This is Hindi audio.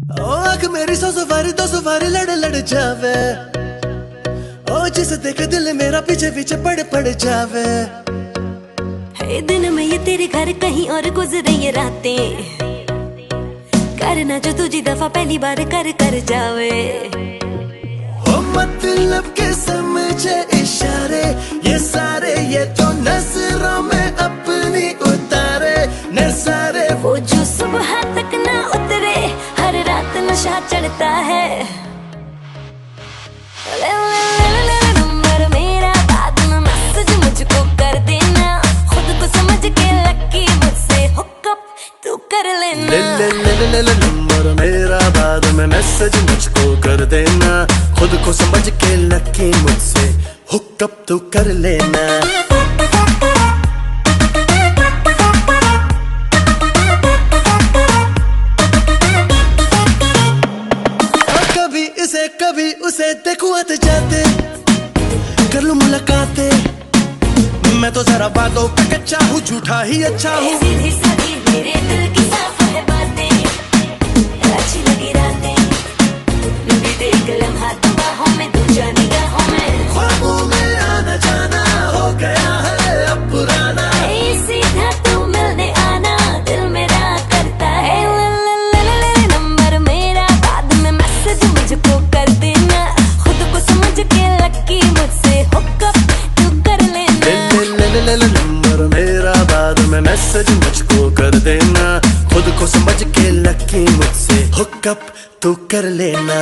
ओ आँख मेरी सौ सवारी लड़ लड़ जावे। ओ जिसे देखे दिल मेरा पीछे पीछे पड़ जावे। है दिन में ये तेरे घर कहीं और गुजरे ये रातें, करना जो तुझी दफा पहली बार कर जावे। ओ मतलब के समझे इशारे ये सारे, ये तो नजरों में अपनी उतारे नजारे। वो जो सुबह तक ना उतरे, हर रात नशा चढ़ता है। ले ले ले ले नंबर मेरा, बाद में मैसेज मुझको कर देना। खुद को समझ के लकी मुझसे हुकअप तू कर लेना। ले ले ले ले ले नंबर मेरा, बाद में मैसेज मुझको कर देना। खुद को समझ के लकी मुझसे हुकअप तू कर लेना। कभी उसे देखूं आते जाते, कर लूं मुलाकातें। मैं तो जरा बातों पे कच्चा हूँ, झूठा ही अच्छा हूँ। सीधी सादी मेरे दिल की साफ है बातें, अच्छी लगी रातें। बीते एक लम्हा तो बाहों में, दूजा निगाहों में। ख्वाबों में आना जाना हो गया है अब पुराना। सीधा तू मिलने आना, दिल मेरा करता है। ले नंबर मेरा, बाद में मैसेज मुझको कर देना। खुद को समझ के लकी मुझसे हुकअप तू कर लेना। ले नंबर मेरा, बाद में मैसेज मुझको कर देना। खुद को समझ के लकी मुझसे हुकअप तू कर लेना।